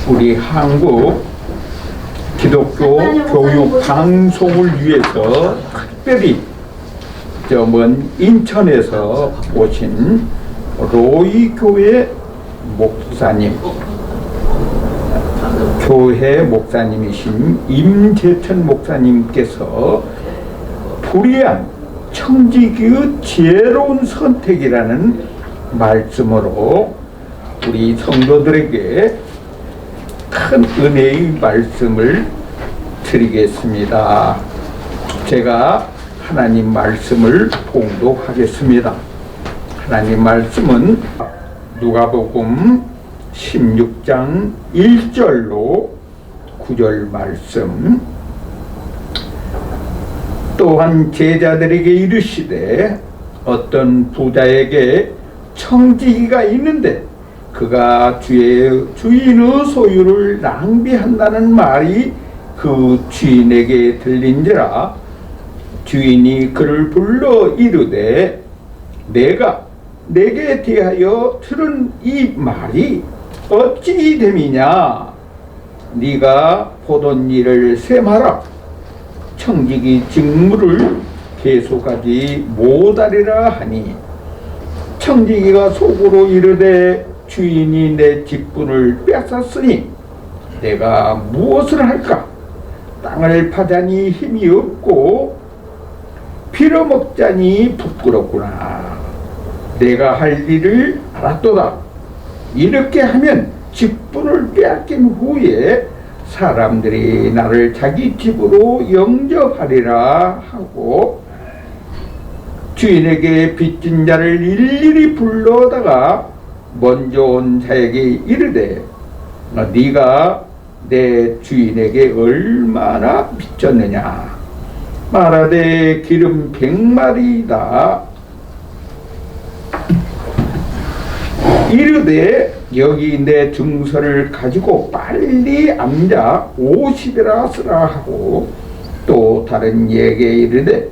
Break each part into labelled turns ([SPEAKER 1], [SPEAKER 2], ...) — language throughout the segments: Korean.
[SPEAKER 1] 우리 한국 기독교 교육 방송을 위해서 특별히 저 먼 인천에서 오신 로이 교회 목사님, 교회 목사님이신 임재천 목사님께서 불의한 청지기의 지혜로운 선택이라는 말씀으로 우리 성도들에게 큰 은혜의 말씀을 드리겠습니다. 제가 하나님 말씀을 봉독하겠습니다. 하나님 말씀은 누가복음 16장 1절로 9절 말씀. 또한 제자들에게 이르시되 어떤 부자에게 청지기가 있는데 그가 주인의 소유를 낭비한다는 말이 그 주인에게 들린지라. 주인이 그를 불러 이르되 내가 내게 대하여 들은 이 말이 어찌 됨이냐. 네가 보던 일을 셈하라. 청지기 직무를 계속하지 못하리라 하니, 청지기가 속으로 이르되 주인이 내 직분을 뺏었으니 내가 무엇을 할까? 땅을 파자니 힘이 없고 빌어먹자니 부끄럽구나. 내가 할 일을 알았도다. 이렇게 하면 직분을 빼앗긴 후에 사람들이 나를 자기 집으로 영접하리라 하고, 주인에게 빚진 자를 일일이 불러다가 먼저 온 자에게 이르되 네가 내 주인에게 얼마나 빚졌느냐. 말하되 기름 100마리다. 이르되 여기 내 증서를 가지고 빨리 앉아 50이라 쓰라 하고, 또 다른 이에게 이르되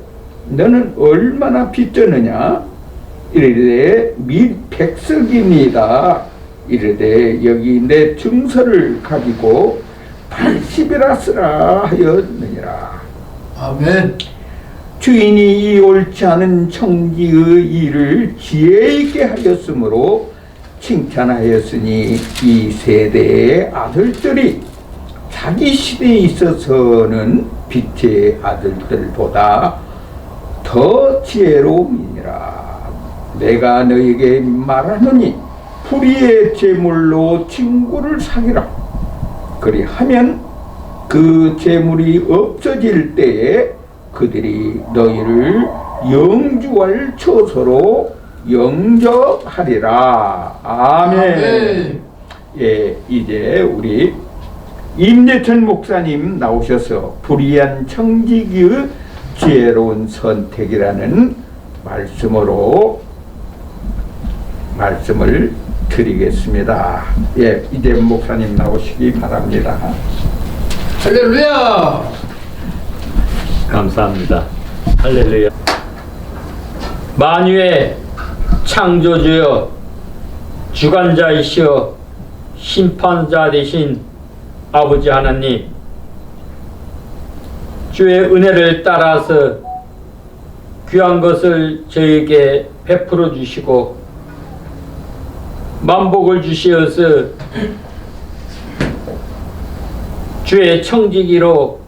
[SPEAKER 1] 너는 얼마나 빚졌느냐. 이르되 및 100석입니다. 이르되 여기 내 증서를 가지고 80이라 쓰라 하였느니라.
[SPEAKER 2] 아멘.
[SPEAKER 1] 주인이 이 옳지 않은 청지의 일을 지혜 있게 하였으므로 칭찬하였으니, 이 세대의 아들들이 자기 시대에 있어서는 빛의 아들들보다 더 지혜로움이니라. 내가 너에게 말하노니 불의의 재물로 친구를 사귀라. 그리하면 그 재물이 없어질 때에 그들이 너희를 영주할 처소로 영접하리라. 아멘.
[SPEAKER 2] 아멘.
[SPEAKER 1] 예, 이제 우리 임재천 목사님 나오셔서 불의한 청지기의 지혜로운 선택이라는 말씀으로 말씀을 드리겠습니다. 예, 이재 목사님 나오시기 바랍니다.
[SPEAKER 2] 할렐루야.
[SPEAKER 3] 감사합니다. 할렐루야. 만유의 창조주여, 주관자이시여, 심판자 되신 아버지 하나님, 주의 은혜를 따라서 귀한 것을 저에게 베풀어 주시고 만복을 주시어서 주의 청지기로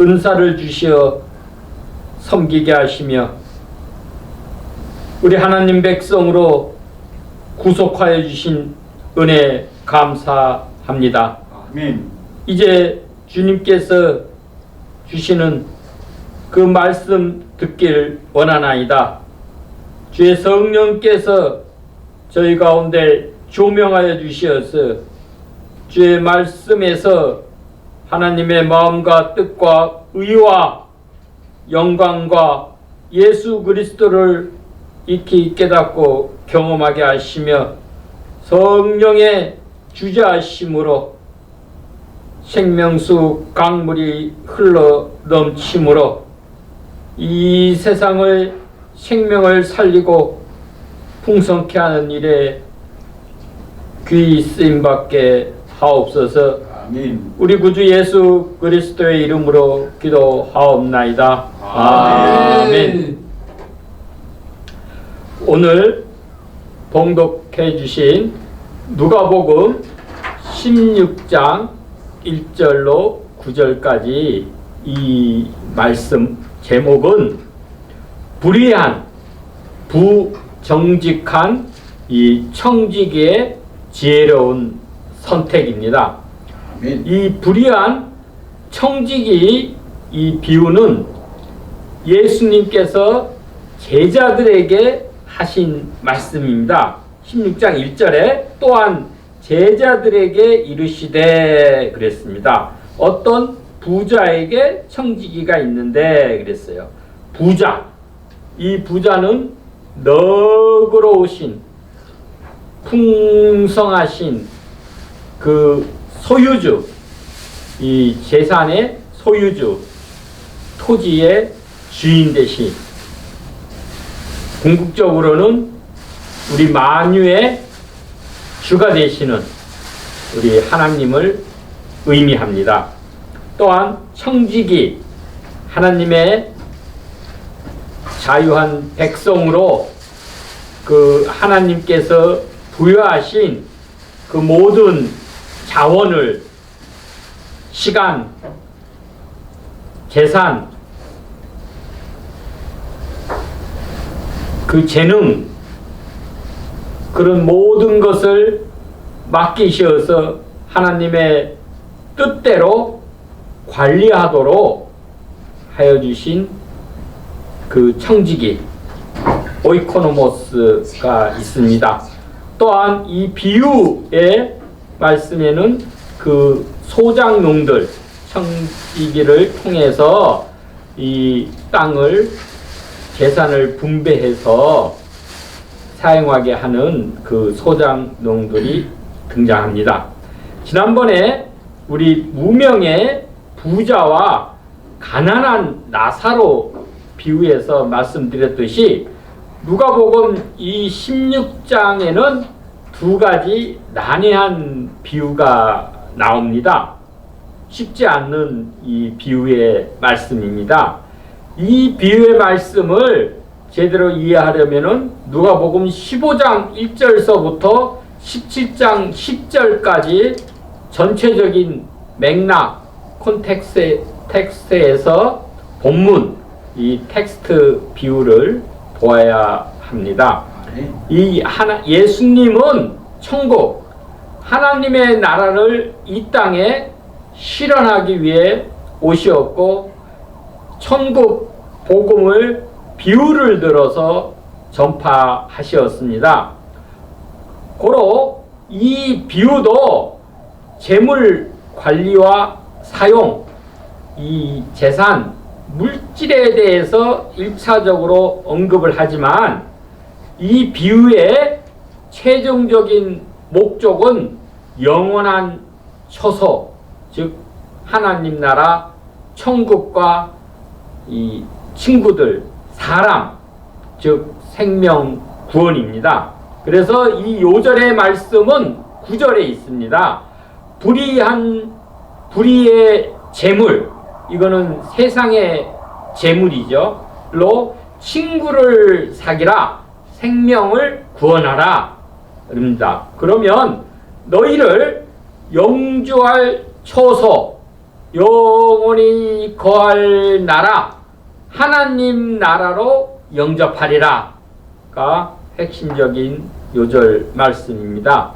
[SPEAKER 3] 은사를 주시어 섬기게 하시며 우리 하나님 백성으로 구속하여 주신 은혜 감사합니다.
[SPEAKER 1] 아멘.
[SPEAKER 3] 이제 주님께서 주시는 그 말씀 듣길 원하나이다. 주의 성령께서 저희 가운데 조명하여 주시어서 주의 말씀에서 하나님의 마음과 뜻과 의와 영광과 예수 그리스도를 익히 깨닫고 경험하게 하시며 성령의 주재하심으로 생명수 강물이 흘러 넘침으로 이 세상을 생명을 살리고 풍성케 하는 일에 귀 쓰임받게 하옵소서.
[SPEAKER 1] 아멘.
[SPEAKER 3] 우리 구주 예수 그리스도의 이름으로 기도하옵나이다. 아멘. 오늘 봉독해 주신 누가복음 16장 1절로 9절까지 이 말씀 제목은 불의한 부정직한 이 청지기의 지혜로운 선택입니다.
[SPEAKER 1] 아멘.
[SPEAKER 3] 이 불의한 청지기 이 비유는 예수님께서 제자들에게 하신 말씀입니다. 16장 1절에 또한 제자들에게 이르시되 그랬습니다. 어떤 부자에게 청지기가 있는데 그랬어요. 부자. 이 부자는 너그러우신 풍성하신 그 소유주, 이 재산의 소유주, 토지의 주인 대신 궁극적으로는 우리 만유의 주가 되시는 우리 하나님을 의미합니다. 또한 청지기, 하나님의 자유한 백성으로 그 하나님께서 부여하신 그 모든 자원을, 시간, 재산, 그 재능, 그런 모든 것을 맡기셔서 하나님의 뜻대로 관리하도록 하여 주신 그 청지기 오이코노모스가 있습니다. 또한 이 비유의 말씀에는 그 소작농들, 청지기를 통해서 이 땅을, 재산을 분배해서 사용하게 하는 그 소작농들이 등장합니다. 지난번에 우리 무명의 부자와 가난한 나사로 비유해서 말씀드렸듯이 누가복음 이 16장에는 두 가지 난해한 비유가 나옵니다. 쉽지 않는 이 비유의 말씀입니다. 이 비유의 말씀을 제대로 이해하려면은 누가복음 15장 1절서부터 17장 10절까지 전체적인 맥락, 텍스트에서 본문, 이 텍스트 비유를 보아야 합니다. 이 예수님은 천국, 하나님의 나라를 이 땅에 실현하기 위해 오시었고, 천국 복음을 비유를 들어서 전파하셨습니다. 고로 이 비유도 재물 관리와 사용, 이 재산, 물질에 대해서 1차적으로 언급을 하지만 이 비유의 최종적인 목적은 영원한 처소, 즉 하나님 나라 천국과 이 친구들, 사람, 즉 생명 구원입니다. 그래서 이 요절의 말씀은 9절에 있습니다. 불의의 재물, 이거는 세상의 재물이죠. 로 친구를 사귀라, 생명을 구원하라. 입니다. 그러면 너희를 영주할 처소, 영원히 거할 나라, 하나님 나라로 영접하리라가 핵심적인 요절 말씀입니다.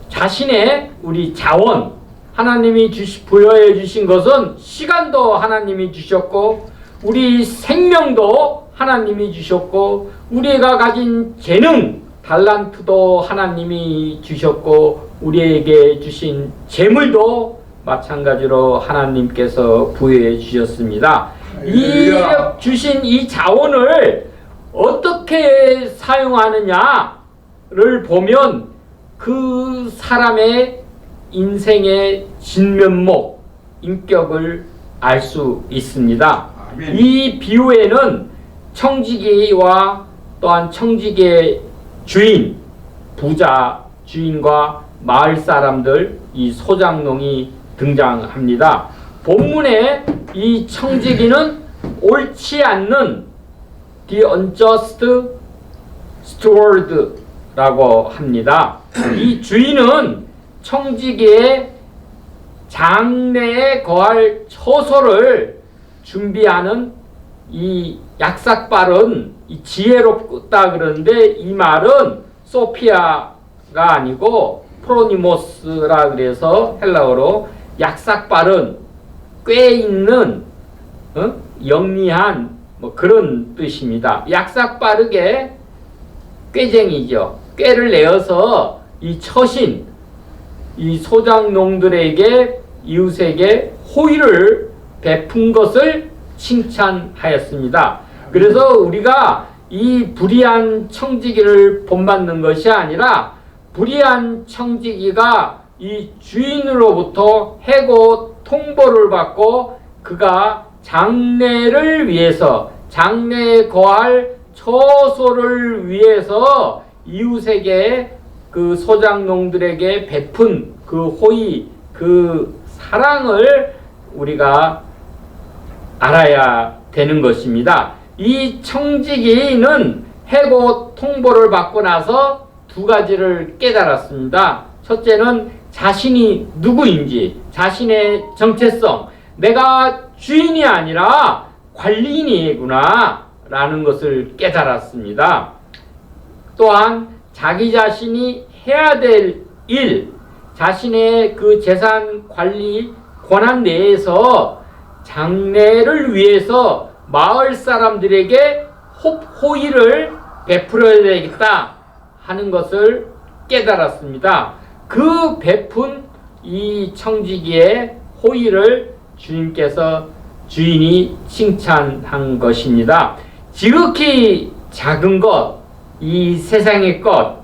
[SPEAKER 3] 자신의 우리 자원, 하나님이 부여해 주신 것은 시간도 하나님이 주셨고, 우리 생명도 하나님이 주셨고, 우리가 가진 재능, 달란트도 하나님이 주셨고, 우리에게 주신 재물도 마찬가지로 하나님께서 부여해 주셨습니다. 이 주신 이 자원을 어떻게 사용하느냐를 보면 그 사람의 인생의 진면목, 인격을 알 수 있습니다.
[SPEAKER 1] 아멘.
[SPEAKER 3] 이 비유에는 청지기와 또한 청지기의 주인, 부자 주인과 마을 사람들, 이 소작농이 등장합니다. 본문에 이 청지기는 옳지 않는 the unjust steward라고 합니다. 이 주인은 청지기의 장래에 거할 처소를 준비하는 이 약삭발은 이 지혜롭다 그러는데 이 말은 소피아가 아니고 프로니모스라 그래서 헬라어로 약삭발은 꽤 있는 영리한 뭐 그런 뜻입니다. 약삭빠르게 꾀쟁이죠. 꾀를 내어서 이 처신, 이 소장농들에게 이웃에게 호의를 베푼 것을 칭찬하였습니다. 그래서 우리가 이 불의한 청지기를 본받는 것이 아니라 불의한 청지기가 이 주인으로부터 해고 통보를 받고 그가 장래를 위해서 장래에 거할 처소를 위해서 이웃에게 그 소장농들에게 베푼 그 호의 그 사랑을 우리가 알아야 되는 것입니다. 이 청지기는 해고 통보를 받고 나서 두 가지를 깨달았습니다. 첫째는 자신이 누구인지, 자신의 정체성, 내가 주인이 아니라 관리인이구나 라는 것을 깨달았습니다. 또한 자기 자신이 해야 될 일, 자신의 그 재산 관리 권한 내에서 장래를 위해서 마을 사람들에게 호의를 베풀어야 되겠다 하는 것을 깨달았습니다. 그 베푼 이 청지기의 호의를 주인이 칭찬한 것입니다. 지극히 작은 것, 이 세상의 것,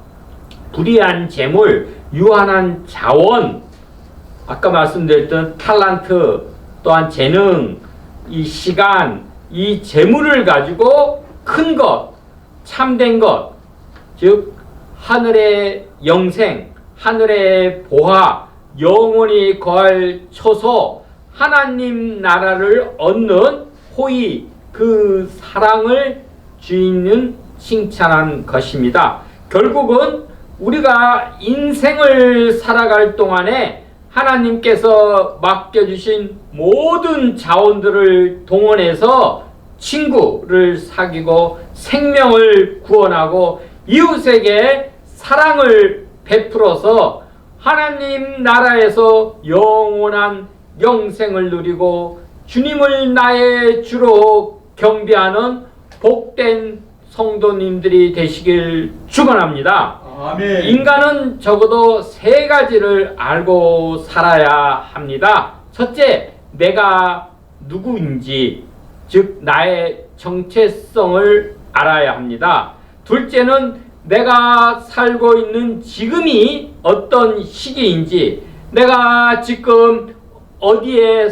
[SPEAKER 3] 불의한 재물, 유한한 자원, 아까 말씀드렸던 탤런트, 또한 재능, 이 시간, 이 재물을 가지고 큰 것, 참된 것, 즉 하늘의 영생, 하늘의 보화, 영원히 거할 처소, 하나님 나라를 얻는 호의, 그 사랑을 주인은 칭찬한 것입니다. 결국은 우리가 인생을 살아갈 동안에 하나님께서 맡겨주신 모든 자원들을 동원해서 친구를 사귀고 생명을 구원하고 이웃에게 사랑을 베풀어서 하나님 나라에서 영원한 영생을 누리고 주님을 나의 주로 경배하는 복된 성도님들이 되시길 축원합니다.
[SPEAKER 1] 아멘.
[SPEAKER 3] 인간은 적어도 세 가지를 알고 살아야 합니다. 첫째, 내가 누구인지, 즉 나의 정체성을 알아야 합니다. 둘째는 내가 살고 있는 지금이 어떤 시기인지, 내가 지금 어디에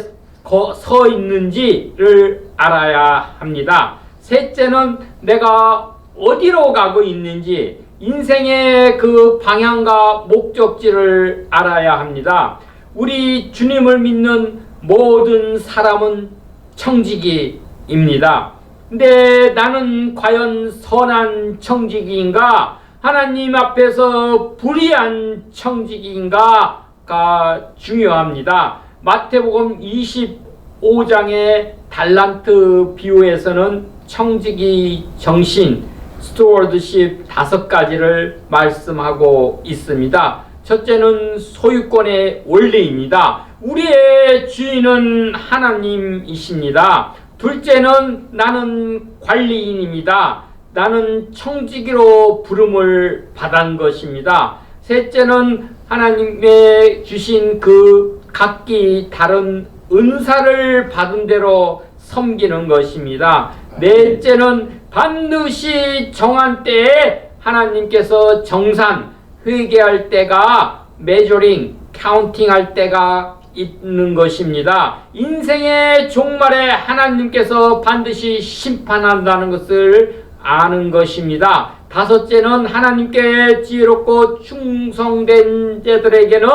[SPEAKER 3] 서 있는지를 알아야 합니다. 셋째는 내가 어디로 가고 있는지, 인생의 그 방향과 목적지를 알아야 합니다. 우리 주님을 믿는 모든 사람은 청지기입니다. 근데 나는 과연 선한 청지기인가? 하나님 앞에서 불의한 청지기인가가 중요합니다. 마태복음 25장의 달란트 비유에서는 청지기 정신, 스튜어드십 5가지를 말씀하고 있습니다. 첫째는 소유권의 원리입니다. 우리의 주인은 하나님이십니다. 둘째는 나는 관리인입니다. 나는 청지기로 부름을 받은 것입니다. 셋째는 하나님의 주신 그 각기 다른 은사를 받은 대로 섬기는 것입니다. 넷째는 반드시 정한 때에 하나님께서 정산, 회개할 때가 메저링, 카운팅할 때가 있는 것입니다. 인생의 종말에 하나님께서 반드시 심판한다는 것을 아는 것입니다. 다섯째는 하나님께 지혜롭고 충성된 자들에게는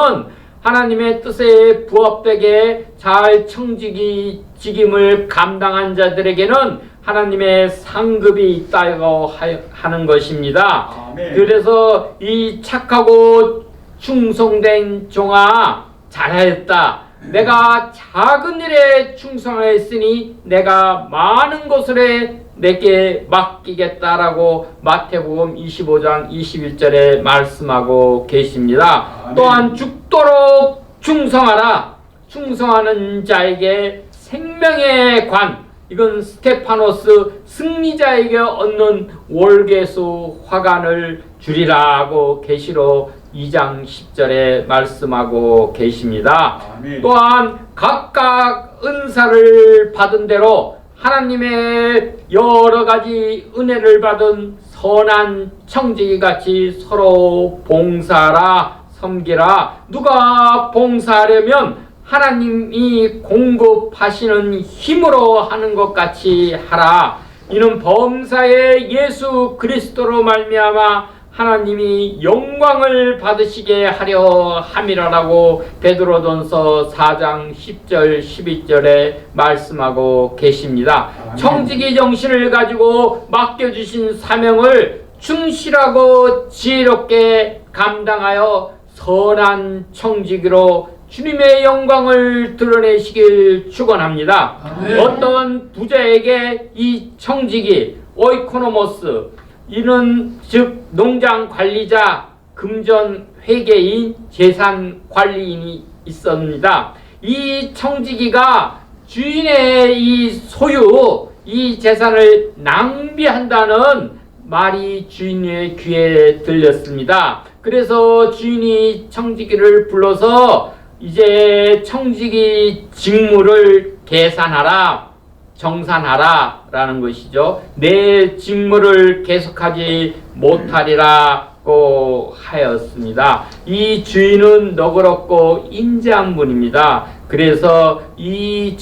[SPEAKER 3] 하나님의 뜻에 부합되게 잘 청지기직임을 감당한 자들에게는 하나님의 상급이 있다고 하는 것입니다.
[SPEAKER 1] 아멘.
[SPEAKER 3] 그래서 이 착하고 충성된 종아 잘하였다. 내가 작은 일에 충성하였으니 내가 많은 것을 내게 맡기겠다라고 마태복음 25장 21절에 말씀하고 계십니다.
[SPEAKER 1] 아멘.
[SPEAKER 3] 또한 죽도록 충성하라. 충성하는 자에게 생명의 관, 이건 스테파노스 승리자에게 얻는 월계수 화관을 주리라고 계시록 2장 10절에 말씀하고 계십니다.
[SPEAKER 1] 아멘.
[SPEAKER 3] 또한 각각 은사를 받은 대로 하나님의 여러 가지 은혜를 받은 선한 청지기 같이 서로 봉사라, 섬기라. 누가 봉사하려면 하나님이 공급하시는 힘으로 하는 것 같이 하라. 이는 범사의 예수 그리스도로 말미암아 하나님이 영광을 받으시게 하려 함이라라고 베드로전서 4장 10절 12절에 말씀하고 계십니다.
[SPEAKER 1] 아멘.
[SPEAKER 3] 청지기 정신을 가지고 맡겨주신 사명을 충실하고 지혜롭게 감당하여 선한 청지기로 주님의 영광을 드러내시길 축원합니다.
[SPEAKER 2] 아멘.
[SPEAKER 3] 어떤 부자에게 이 청지기 오이코노모스, 이는 즉 농장 관리자, 금전 회계인, 재산 관리인이 있습니다. 이 청지기가 주인의 이 소유, 이 재산을 낭비한다는 말이 주인의 귀에 들렸습니다. 그래서 주인이 청지기를 불러서 이제 청지기 직무를 계산하라, 정산하라 라는 것이죠. 내 직무를 계속하지 못하리라고 하였습니다. 이 주인은 너그럽고 인자한 분입니다. 그래서 이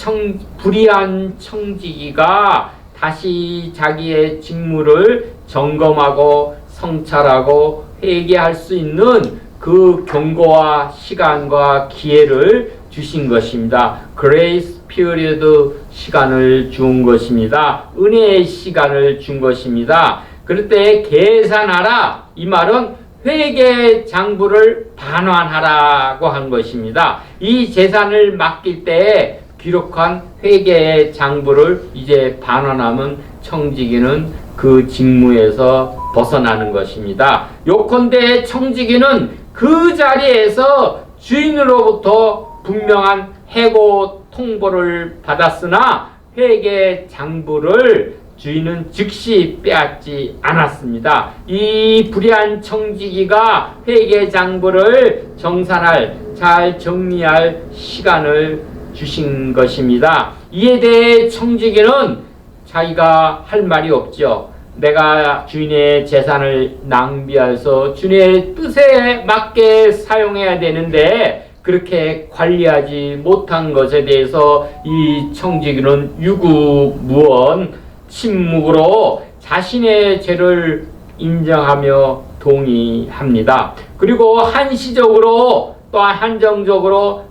[SPEAKER 3] 불의한 청지기가 다시 자기의 직무를 점검하고 성찰하고 회개할 수 있는 그 경고와 시간과 기회를 주신 것입니다. 그레이스 피리어드 시간을 준 것입니다. 은혜의 시간을 준 것입니다. 그럴 때 계산하라, 이 말은 회계 장부를 반환하라고 한 것입니다. 이 재산을 맡길 때 기록한 회계의 장부를 이제 반환하면 청지기는 그 직무에서 벗어나는 것입니다. 요컨대 청지기는 그 자리에서 주인으로부터 분명한 해고 통보를 받았으나 회계 장부를 주인은 즉시 빼앗지 않았습니다. 이 불의한 청지기가 회계 장부를 정산할, 잘 정리할 시간을 주신 것입니다. 이에 대해 청지기는 자기가 할 말이 없죠. 내가 주인의 재산을 낭비해서 주인의 뜻에 맞게 사용해야 되는데 그렇게 관리하지 못한 것에 대해서 이 청지기는 유구무원 침묵으로 자신의 죄를 인정하며 동의합니다. 그리고 한시적으로 또 한정적으로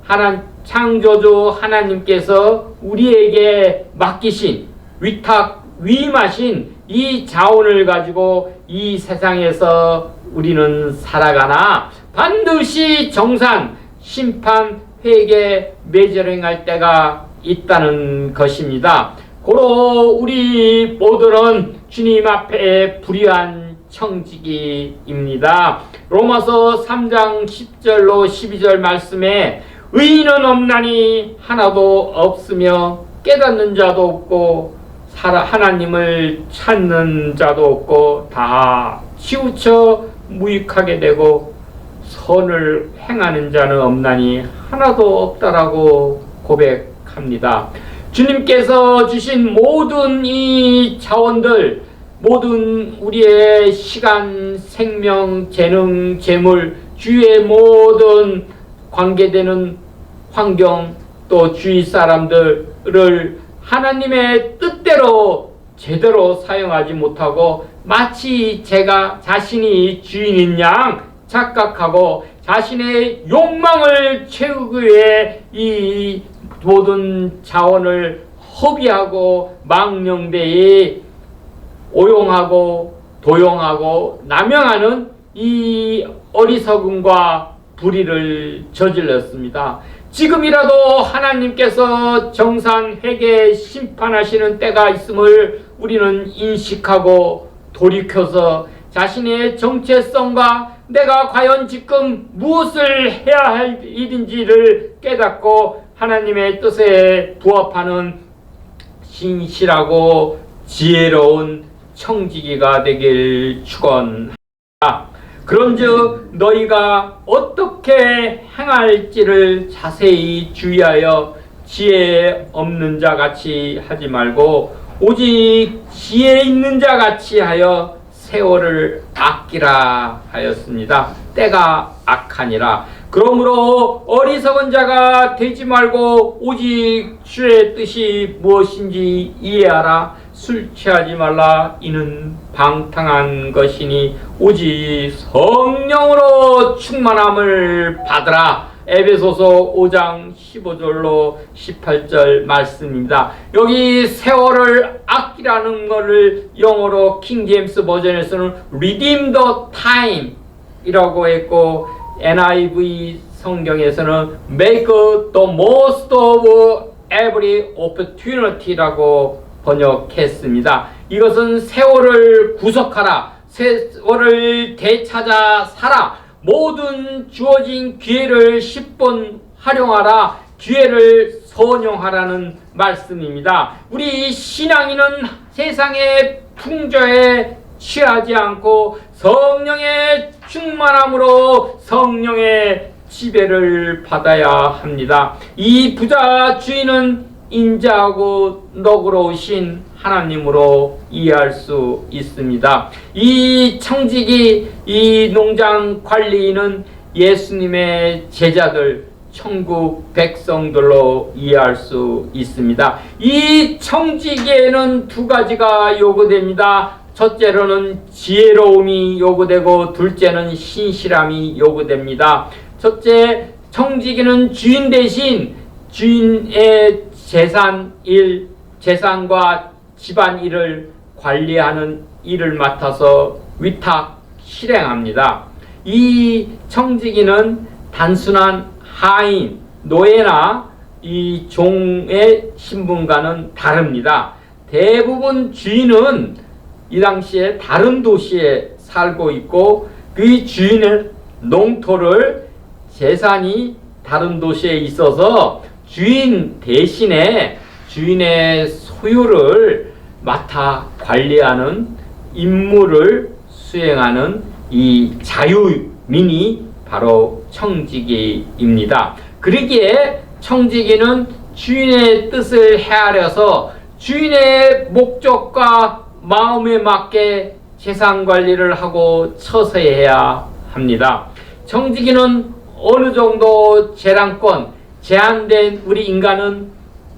[SPEAKER 3] 창조주 하나님께서 우리에게 맡기신 위임하신 이 자원을 가지고 이 세상에서 우리는 살아가나 반드시 정산, 심판, 회개, 매절행할 때가 있다는 것입니다. 고로 우리 모두는 주님 앞에 불의한 청지기입니다. 로마서 3장 10절로 12절 말씀에 의인은 없나니 하나도 없으며 깨닫는 자도 없고 하나님을 찾는 자도 없고 다 치우쳐 무익하게 되고 선을 행하는 자는 없나니 하나도 없다라고 고백합니다. 주님께서 주신 모든 이 자원들, 모든 우리의 시간, 생명, 재능, 재물, 주위의 모든 관계되는 환경, 또 주위 사람들을 하나님의 뜻대로 제대로 사용하지 못하고 마치 제가 자신이 주인인 양 착각하고 자신의 욕망을 채우기 위해 이 모든 자원을 허비하고 망령되이 오용하고 도용하고 남용하는 이 어리석음과 불의를 저질렀습니다. 지금이라도 하나님께서 정산 회개 심판하시는 때가 있음을 우리는 인식하고 돌이켜서 자신의 정체성과 내가 과연 지금 무엇을 해야 할 일인지를 깨닫고 하나님의 뜻에 부합하는 신실하고 지혜로운 청지기가 되길 축원합니다. 그런즉 너희가 어떻게 행할지를 자세히 주의하여 지혜 없는 자 같이 하지 말고 오직 지혜 있는 자 같이 하여 세월을 아끼라 하였습니다. 때가 악하니라. 그러므로 어리석은 자가 되지 말고 오직 주의 뜻이 무엇인지 이해하라. 술 취하지 말라. 이는 방탕한 것이니 오직 성령으로 충만함을 받으라. 에베소서 5장 15절로 18절 말씀입니다. 여기 세월을 아끼라는 것을 영어로 킹제임스 버전에서는 redeem the time 이라고 했고 NIV 성경에서는 make the most of every opportunity라고 번역했습니다. 이것은 세월을 구속하라. 세월을 되찾아 살아. 모든 주어진 기회를 10번 활용하라. 기회를 선용하라는 말씀입니다. 우리 신앙인은 세상의 풍조에 취하지 않고 성령의 충만함으로 성령의 지배를 받아야 합니다. 이 부자 주인은 인자하고 너그러우신 하나님으로 이해할 수 있습니다. 이 청지기, 이 농장 관리인은 예수님의 제자들, 천국 백성들로 이해할 수 있습니다. 이 청지기에는 두 가지가 요구됩니다. 첫째로는 지혜로움이 요구되고 둘째는 신실함이 요구됩니다. 첫째, 청지기는 주인 대신 주인의 재산과 집안일을 관리하는 일을 맡아서 위탁 실행합니다. 이 청지기는 단순한 하인, 노예나 이 종의 신분과는 다릅니다. 대부분 주인은 이 당시에 다른 도시에 살고 있고 그 주인의 농토를 재산이 다른 도시에 있어서 주인 대신에 주인의 소유를 맡아 관리하는 임무를 수행하는 이 자유민이 바로 청지기입니다. 그러기에 청지기는 주인의 뜻을 헤아려서 주인의 목적과 마음에 맞게 재산 관리를 하고 처세해야 합니다. 청지기는 어느 정도 재량권, 제한된 우리 인간은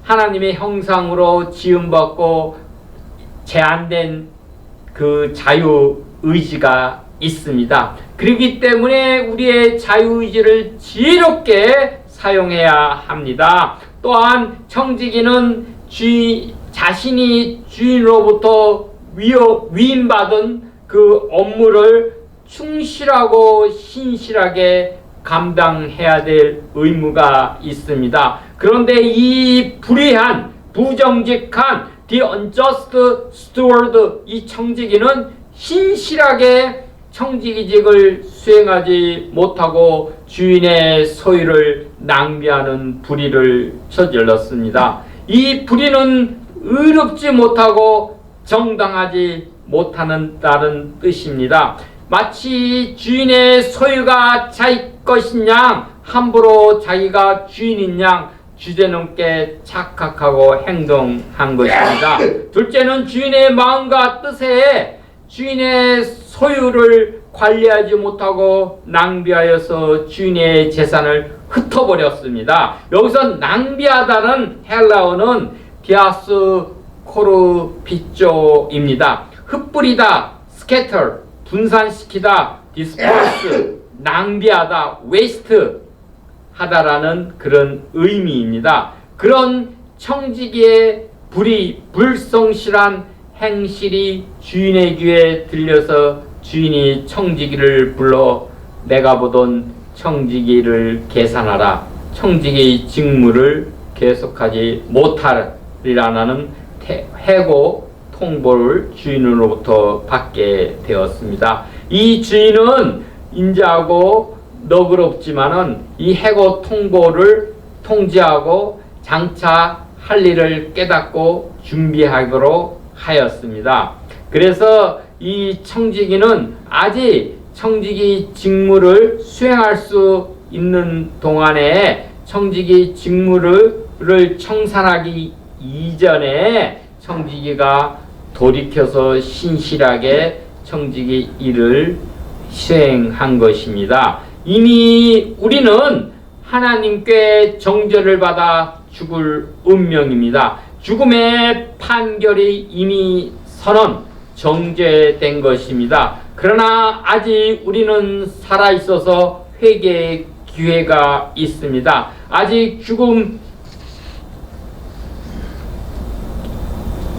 [SPEAKER 3] 하나님의 형상으로 지음받고 제한된 그 자유의지가 있습니다. 그렇기 때문에 우리의 자유의지를 지혜롭게 사용해야 합니다. 또한 청지기는 자신이 주인으로부터 위임받은 그 업무를 충실하고 신실하게 감당해야 될 의무가 있습니다. 그런데 이 불의한, 부정직한 the unjust steward, 이 청지기는 신실하게 청지기직을 수행하지 못하고 주인의 소유를 낭비하는 불의를 저질렀습니다. 이 불의는 의롭지 못하고 정당하지 못하는 다른 뜻입니다. 마치 주인의 소유가 자기 것인 양 함부로 자기가 주인인 양 주제넘게 착각하고 행동한 것입니다. 둘째는 주인의 마음과 뜻에 주인의 소유를 관리하지 못하고 낭비하여서 주인의 재산을 흩어버렸습니다. 여기서 낭비하다는 헬라어는 디아스 코르피조입니다. 흩뿌리다, scatter, 분산시키다, disperse, 낭비하다, 웨이스트 하다라는 그런 의미입니다. 그런 청지기의 불성실한 행실이 주인의 귀에 들려서 주인이 청지기를 불러 내가 보던 청지기를 계산하라. 청지기 직무를 계속하지 못하리라는 해고 통보를 주인으로부터 받게 되었습니다. 이 주인은 인자하고 너그럽지만은 이 해고 통보를 통지하고 장차 할 일을 깨닫고 준비하도록 하였습니다. 그래서 이 청지기는 아직 청지기 직무를 수행할 수 있는 동안에 청지기 직무를 청산하기 이전에 청지기가 돌이켜서 신실하게 청지기 일을 수행한 것입니다. 이미 우리는 하나님께 정죄를 받아 죽을 운명입니다. 죽음의 판결이 이미 선언, 정죄된 것입니다. 그러나 아직 우리는 살아있어서 회개의 기회가 있습니다. 아직 죽음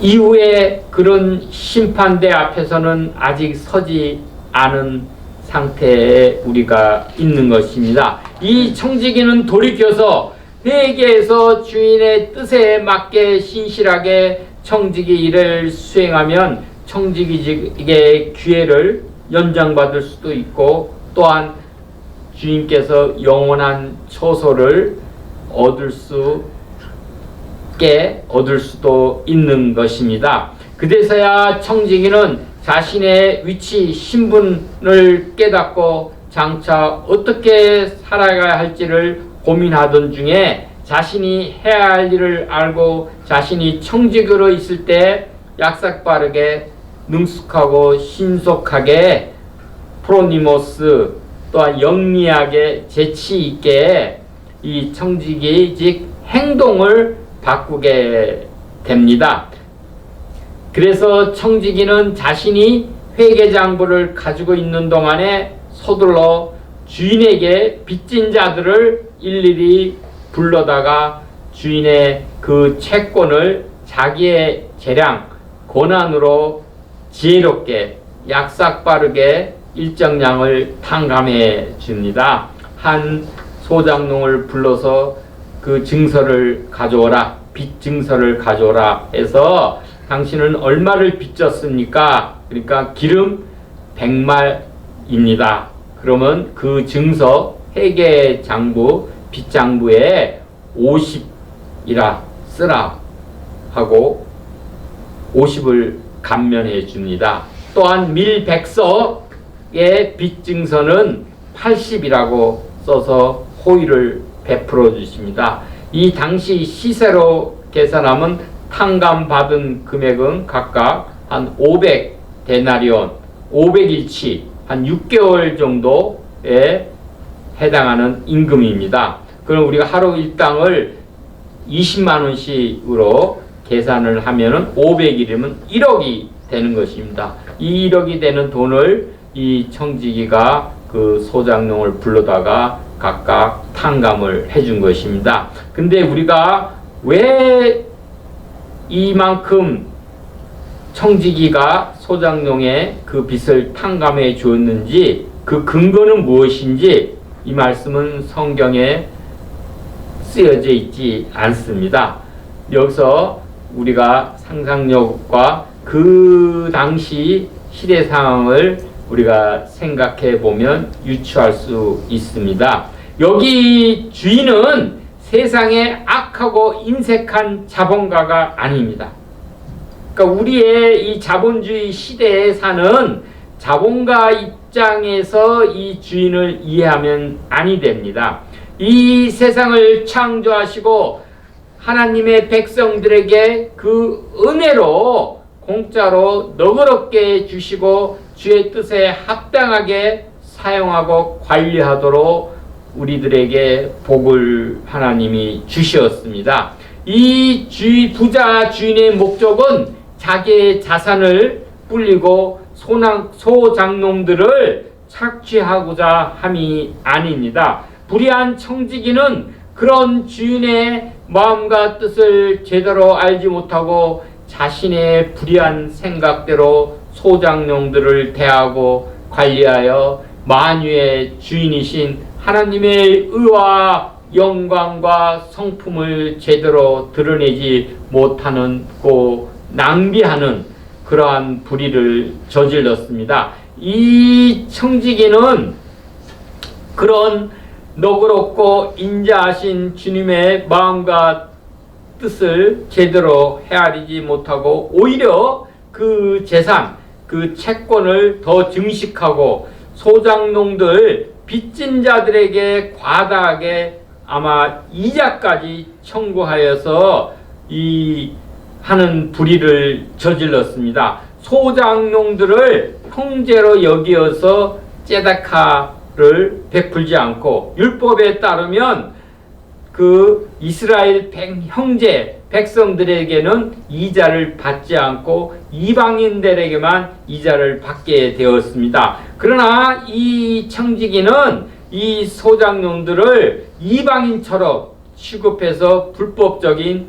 [SPEAKER 3] 이후에 그런 심판대 앞에서는 아직 서지 않은 상태에 우리가 있는 것입니다. 이 청지기는 돌이켜서 회개해서 주인의 뜻에 맞게 신실하게 청지기 일을 수행하면 청지기의 기회를 연장받을 수도 있고 또한 주인께서 영원한 처소를 얻을 수도 있는 것입니다. 그래서야 청지기는 자신의 위치, 신분을 깨닫고 장차 어떻게 살아가야 할지를 고민하던 중에 자신이 해야 할 일을 알고 자신이 청지기로 있을 때 약삭빠르게 능숙하고 신속하게 프로니모스 또한 영리하게 재치있게 이 청지기직 행동을 바꾸게 됩니다. 그래서 청지기는 자신이 회계장부를 가지고 있는 동안에 서둘러 주인에게 빚진 자들을 일일이 불러다가 주인의 그 채권을 자기의 재량, 권한으로 지혜롭게 약삭빠르게 일정량을 탕감해 줍니다. 한 소장농을 불러서 그 증서를 가져오라, 빚 증서를 가져오라 해서 당신은 얼마를 빚졌습니까? 그러니까 기름 100말입니다. 그러면 그 증서 회계장부 빚장부에 50이라 쓰라 하고 50을 감면해 줍니다. 또한 밀백서의 빚증서는 80이라고 써서 호의를 베풀어 주십니다. 이 당시 시세로 계산하면 탕감받은 금액은 각각 한 500데나리온, 500일치, 한 6개월 정도에 해당하는 임금입니다. 그럼 우리가 하루 일당을 20만원씩으로 계산을 하면은 500일이면 1억이 되는 것입니다. 이 1억이 되는 돈을 이 청지기가 그 소장농을 불러다가 각각 탕감을 해준 것입니다. 근데 우리가 왜 이만큼 청지기가 소장농의 그 빚을 탕감해 주었는지 그 근거는 무엇인지 이 말씀은 성경에 쓰여져 있지 않습니다. 여기서 우리가 상상력과 그 당시 시대 상황을 우리가 생각해 보면 유추할 수 있습니다. 여기 주인은 세상에 악하고 인색한 자본가가 아닙니다. 그러니까 우리의 이 자본주의 시대에 사는 자본가 입장에서 이 주인을 이해하면 아니 됩니다. 이 세상을 창조하시고 하나님의 백성들에게 그 은혜로 공짜로 너그럽게 주시고 주의 뜻에 합당하게 사용하고 관리하도록 우리들에게 복을 하나님이 주셨습니다. 이 부자 주인의 목적은 자기의 자산을 불리고 소장농들을 착취하고자 함이 아닙니다. 불의한 청지기는 그런 주인의 마음과 뜻을 제대로 알지 못하고 자신의 불의한 생각대로 소장용들을 대하고 관리하여 만유의 주인이신 하나님의 의와 영광과 성품을 제대로 드러내지 못하고 낭비하는 그러한 불의를 저질렀습니다. 이 청지기는 그런 너그럽고 인자하신 주님의 마음과 뜻을 제대로 헤아리지 못하고 오히려 그 재산, 그 채권을 더 증식하고 소장농들 빚진 자들에게 과다하게 아마 이자까지 청구하여서 이 하는 불의를 저질렀습니다. 소장농들을 형제로 여기어서 째다카를 베풀지 않고 율법에 따르면 그 이스라엘 형제 백성들에게는 이자를 받지 않고 이방인들에게만 이자를 받게 되었습니다. 그러나 이 청지기는 이 소장농들을 이방인처럼 취급해서 불법적인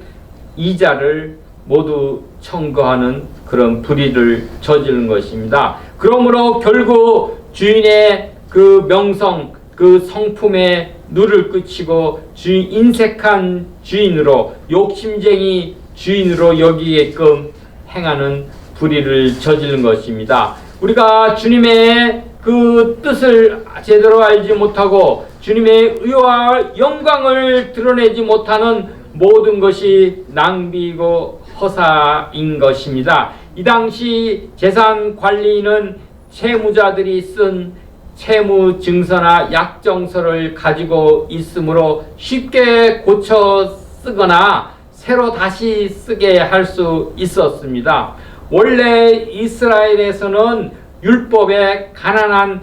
[SPEAKER 3] 이자를 모두 청구하는 그런 불의를 저지른 것입니다. 그러므로 결국 주인의 그 명성, 그 성품에 누를 끼치고 인색한 주인으로, 욕심쟁이 주인으로 여기게끔 행하는 불의를 저지른 것입니다. 우리가 주님의 그 뜻을 제대로 알지 못하고 주님의 의와 영광을 드러내지 못하는 모든 것이 낭비이고 허사인 것입니다. 이 당시 재산 관리는 채무자들이 쓴 채무 증서나 약정서를 가지고 있으므로 쉽게 고쳐 쓰거나 새로 다시 쓰게 할 수 있었습니다. 원래 이스라엘에서는 율법에 가난한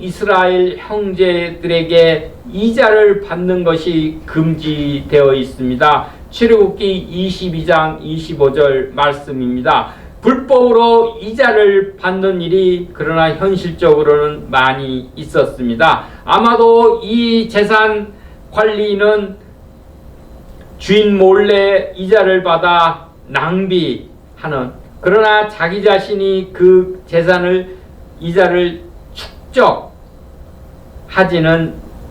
[SPEAKER 3] 이스라엘 형제들에게 이자를 받는 것이 금지되어 있습니다. 출애굽기 22장 25절 말씀입니다. 불법으로 이자를 받는 일이 그러나 현실적으로는 많이 있었습니다. 아마도 이 재산 관리는 주인 몰래 이자를 받아 낭비하는, 그러나 자기 자신이 그 재산을 이자를 축적하지는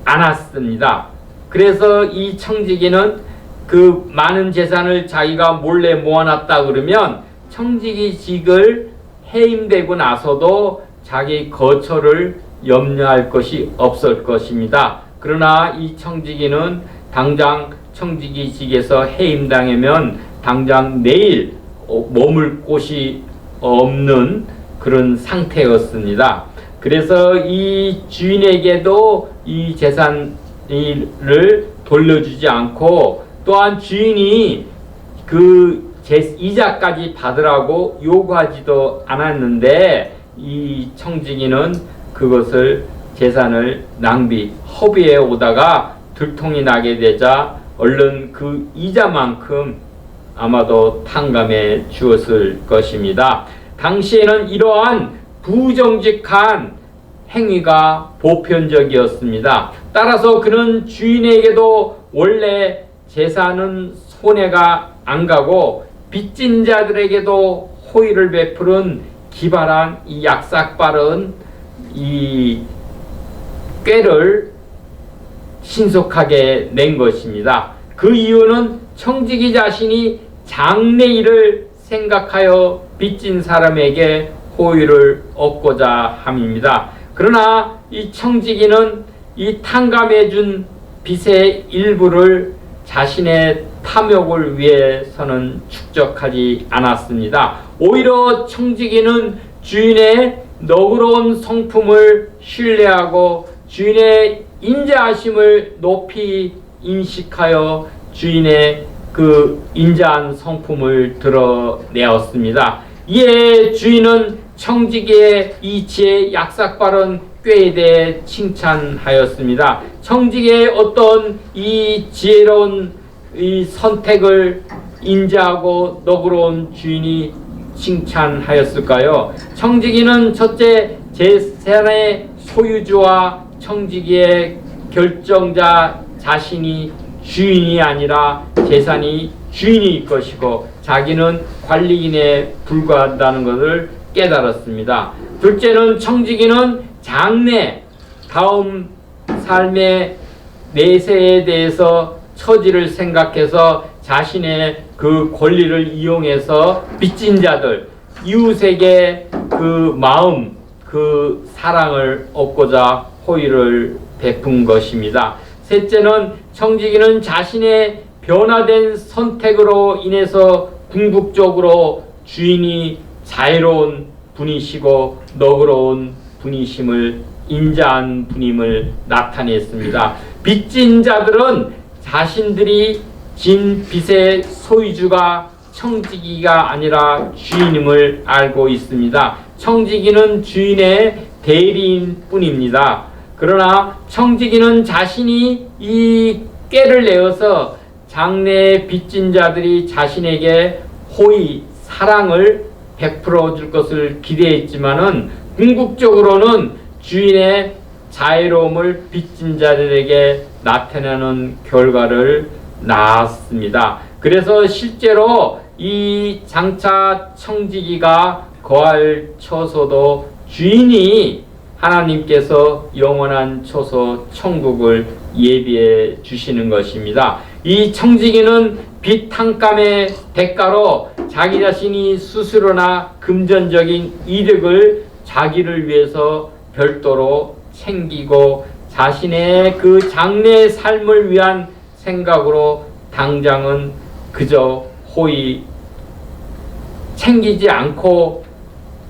[SPEAKER 3] 않았습니다. 그래서 이 청지기는 그 많은 재산을 자기가 몰래 모아놨다 그러면 청지기직을 해임되고 나서도 자기 거처를 염려할 것이 없을 것입니다. 그러나 이 청지기는 당장 청지기직에서 해임당하면 당장 내일 머물 곳이 없는 그런 상태였습니다. 그래서 이 주인에게도 이 재산을 돌려주지 않고 또한 주인이 그 이자까지 받으라고 요구하지도 않았는데 이 청지기는 그것을 재산을 낭비, 허비해 오다가 들통이 나게 되자 얼른 그 이자만큼 아마도 탕감해 주었을 것입니다. 당시에는 이러한 부정직한 행위가 보편적이었습니다. 따라서 그는 주인에게도 원래 재산은 손해가 안 가고 빚진 자들에게도 호의를 베푸는 기발한 이 약삭빠른 이 꾀를 신속하게 낸 것입니다. 그 이유는 청지기 자신이 장래일을 생각하여 빚진 사람에게 호의를 얻고자 함입니다. 그러나 이 청지기는 이 탕감해 준 빚의 일부를 자신의 탐욕을 위해서는 축적하지 않았습니다. 오히려 청지기는 주인의 너그러운 성품을 신뢰하고 주인의 인자하심을 높이 인식하여 주인의 그 인자한 성품을 드러내었습니다. 이에 주인은 청지기의 이 지혜 약삭빠른 꾀에 대해 칭찬하였습니다. 청지기의 어떤 이 지혜로운 이 선택을 인자하고 너그러운 주인이 칭찬하였을까요? 청지기는 첫째 재산의 소유주와 청지기의 결정자 자신이 주인이 아니라 재산이 주인일 것이고 자기는 관리인에 불과하다는 것을 깨달았습니다. 둘째는 청지기는 장래 다음 삶의 내세에 대해서 처지를 생각해서 자신의 그 권리를 이용해서 빚진 자들, 이웃에게 그 마음, 그 사랑을 얻고자 호의를 베푼 것입니다. 셋째는 청지기는 자신의 변화된 선택으로 인해서 궁극적으로 주인이 자유로운 분이시고 너그러운 분이심을 인자한 분임을 나타냈습니다. 빚진 자들은 자신들이 진 빚의 소유주가 청지기가 아니라 주인임을 알고 있습니다. 청지기는 주인의 대리인 뿐입니다. 그러나 청지기는 자신이 이 꾀를 내어서 장래의 빚진 자들이 자신에게 호의, 사랑을 베풀어 줄 것을 기대했지만은 궁극적으로는 주인의 자유로움을 빚진 자들에게 나타내는 결과를 낳았습니다. 그래서 실제로 이 장차 청지기가 거할 처소도 주인이 하나님께서 영원한 처소 천국을 예비해 주시는 것입니다. 이 청지기는 빚 탕감의 대가로 자기 자신이 스스로나 금전적인 이득을 자기를 위해서 별도로 챙기고 자신의 그 장래의 삶을 위한 생각으로 당장은 그저 호의 챙기지 않고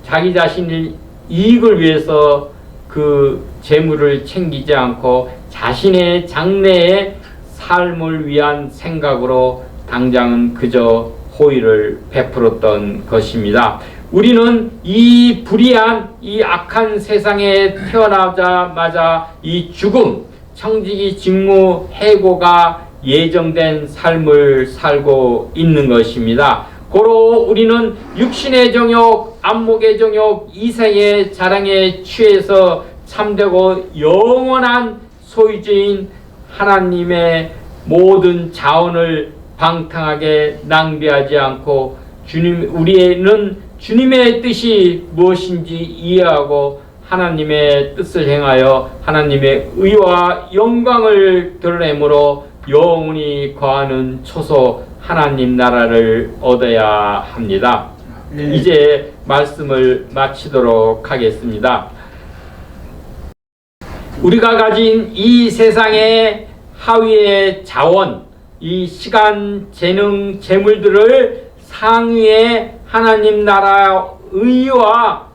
[SPEAKER 3] 자기 자신의 이익을 위해서 그 재물을 챙기지 않고 자신의 장래의 삶을 위한 생각으로 당장은 그저 호의를 베풀었던 것입니다. 우리는 이 불의한 이 악한 세상에 태어나자마자 이 죽음, 청지기 직무 해고가 예정된 삶을 살고 있는 것입니다. 고로 우리는 육신의 정욕, 안목의 정욕, 이생의 자랑에 취해서 참되고 영원한 소유주인 하나님의 모든 자원을 방탕하게 낭비하지 않고 우리는 주님의 뜻이 무엇인지 이해하고 하나님의 뜻을 행하여 하나님의 의와 영광을 드러내므로 영원히 거하는 초소 하나님 나라를 얻어야 합니다.
[SPEAKER 1] 네.
[SPEAKER 3] 이제 말씀을 마치도록 하겠습니다. 우리가 가진 이 세상의 하위의 자원, 이 시간, 재능, 재물들을 상위의 하나님 나라 의와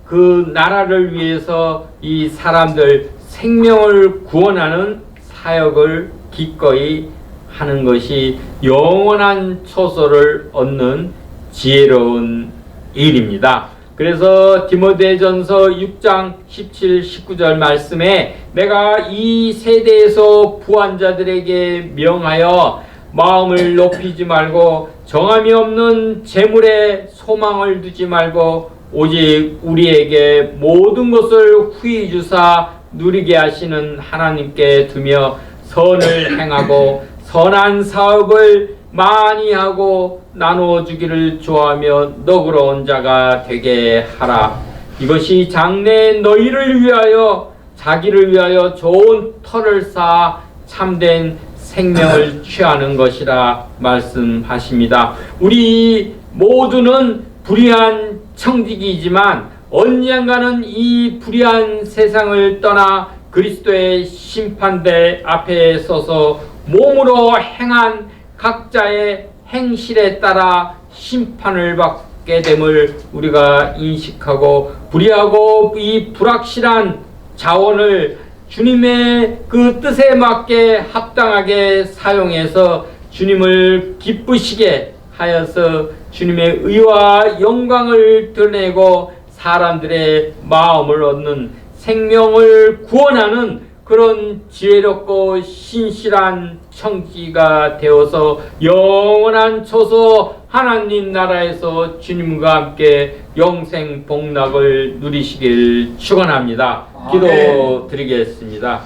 [SPEAKER 3] 그 나라를 위해서 이 사람들 생명을 구원하는 사역을 기꺼이 하는 것이 영원한 초소를 얻는 지혜로운 일입니다. 그래서 디모데전서 6장 17, 19절 말씀에 내가 이 세대에서 부한 자들에게 명하여 마음을 높이지 말고 정함이 없는 재물에 소망을 두지 말고 오직 우리에게 모든 것을 후히 주사 누리게 하시는 하나님께 두며 선을 행하고 선한 사업을 많이 하고 나누어 주기를 좋아하며 너그러운 자가 되게 하라. 이것이 장래 너희를 위하여 자기를 위하여 좋은 터를 쌓아 참된 생명을 취하는 것이라 말씀하십니다. 우리 모두는 불의한 청지기이지만 언젠가는 이 불의한 세상을 떠나 그리스도의 심판대 앞에 서서 몸으로 행한 각자의 행실에 따라 심판을 받게 됨을 우리가 인식하고 불의하고 이 불확실한 자원을 주님의 그 뜻에 맞게 합당하게 사용해서 주님을 기쁘시게 하여서 주님의 의와 영광을 드러내고 사람들의 마음을 얻는 생명을 구원하는 그런 지혜롭고 신실한 청지가 되어서 영원한 처소 하나님 나라에서 주님과 함께 영생 복락을 누리시길 축원합니다. 기도드리겠습니다.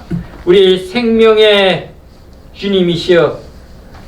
[SPEAKER 3] 우리 생명의 주님이시여,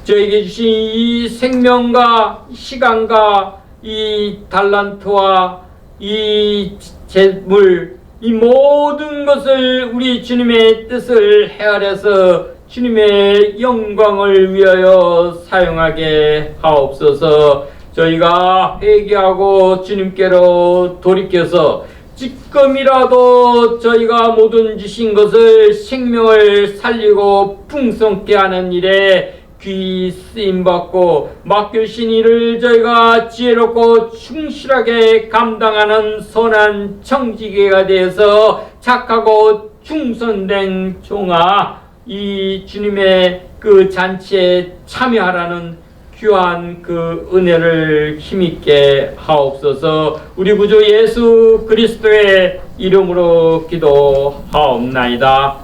[SPEAKER 3] 저에게 주신 이 생명과 시간과 이 달란트와 이 재물, 이 모든 것을 우리 주님의 뜻을 헤아려서 주님의 영광을 위하여 사용하게 하옵소서. 저희가 회개하고 주님께로 돌이켜서 지금이라도 저희가 모든 주신 것을 생명을 살리고 풍성케 하는 일에 귀 쓰임받고 맡겨주신 일을 저희가 지혜롭고 충실하게 감당하는 선한 청지기가 되어서 착하고 충성된 종아, 이 주님의 그 잔치에 참여하라는 귀한 그 은혜를 힘있게 하옵소서. 우리 구주 예수 그리스도의 이름으로 기도하옵나이다.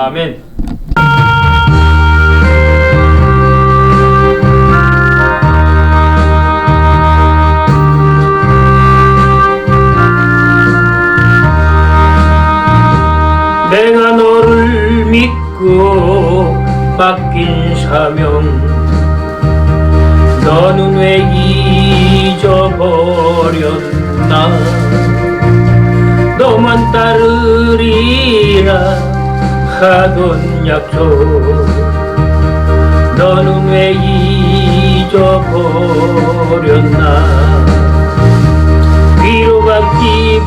[SPEAKER 3] 아멘.
[SPEAKER 4] 내가 너를 믿고 맡긴 사명, 너는 왜 잊어버렸나? 너만 따르리라 하던 약속, 너는 왜 잊어버렸나? 위로받기보다는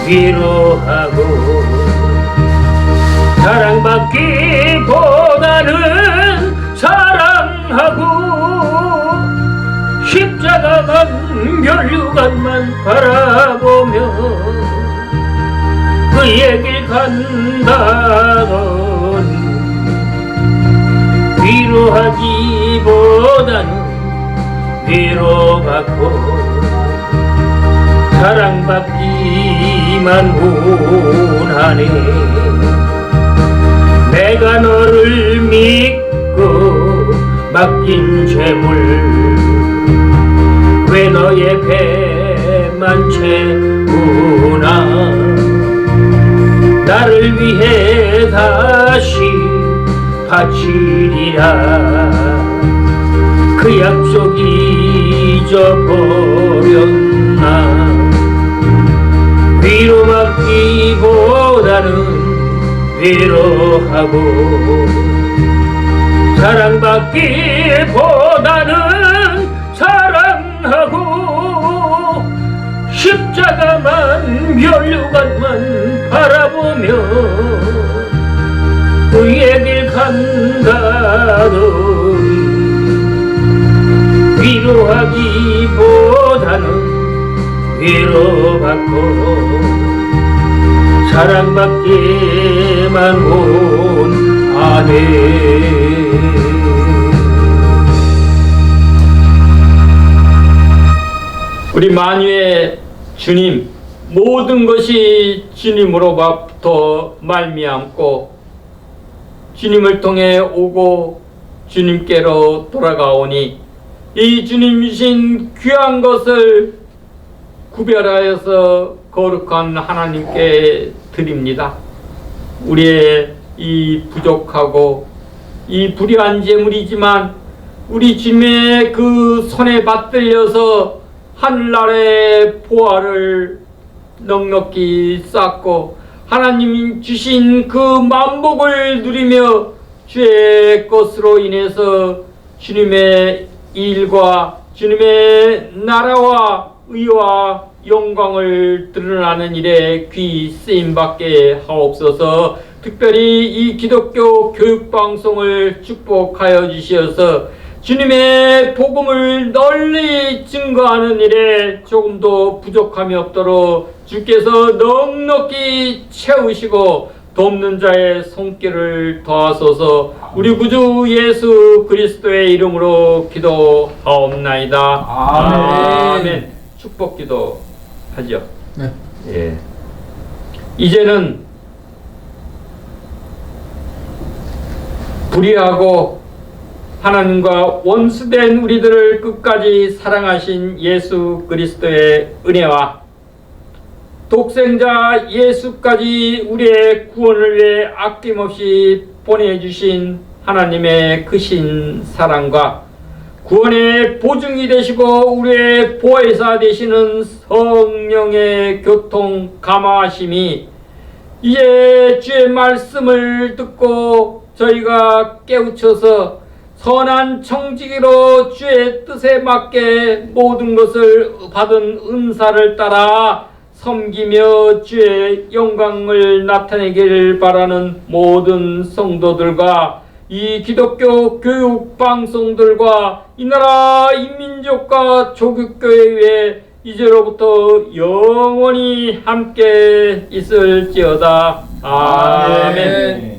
[SPEAKER 4] 위로하고, 사랑받기보다는 사랑하고, 십자가만 멸류관만 바라보며 그의 길 간다더니, 위로하기보다는 위로받고 사랑받기만 원하네. 내가 너를 믿고 맡긴 재물, 왜 너의 배만 채우나? 나를 위해 다시 바치리라. 그 약속 잊어버렸나? 위로받기보다는 위로하고, 사랑받기보다는 사랑하고, 십자가만 멸류관만 바라보며 그의 길 간다더니, 위로하기보다는 위로받고 사랑받기만 원하네.
[SPEAKER 3] 우리 만유의 주님, 모든 것이 주님으로부터 말미암고 주님을 통해 오고 주님께로 돌아가오니, 이 주님 주신 귀한 것을 구별하여서 거룩한 하나님께 드립니다. 우리의 이 부족하고 이 불의한 재물이지만 우리 주님의 그 손에 받들려서 하늘나라의 보화를 넉넉히 쌓고 하나님 주신 그 만복을 누리며 주의 것으로 인해서 주님의 일과 주님의 나라와 의와 영광을 드러나는 일에 귀 쓰임받게 하옵소서. 특별히 이 기독교 교육방송을 축복하여 주시어서 주님의 복음을 널리 증거하는 일에 조금도 부족함이 없도록 주께서 넉넉히 채우시고 돕는 자의 손길을 더하소서. 우리 구주 예수 그리스도의 이름으로 기도하옵나이다. 아멘. 축복 기도 하죠.
[SPEAKER 2] 네.
[SPEAKER 3] 예. 이제는 불의하고 하나님과 원수된 우리들을 끝까지 사랑하신 예수 그리스도의 은혜와 독생자 예수까지 우리의 구원을 위해 아낌없이 보내주신 하나님의 크신 사랑과 구원의 보증이 되시고 우리의 보혜사 되시는 성령의 교통 감화하심이 이제 주의 말씀을 듣고 저희가 깨우쳐서 선한 청지기로 주의 뜻에 맞게 모든 것을 받은 은사를 따라 섬기며 주의 영광을 나타내기를 바라는 모든 성도들과 이 기독교 교육 방송들과 이 나라 인민족과 조국교회에 이제로부터 영원히 함께 있을지어다. 아멘.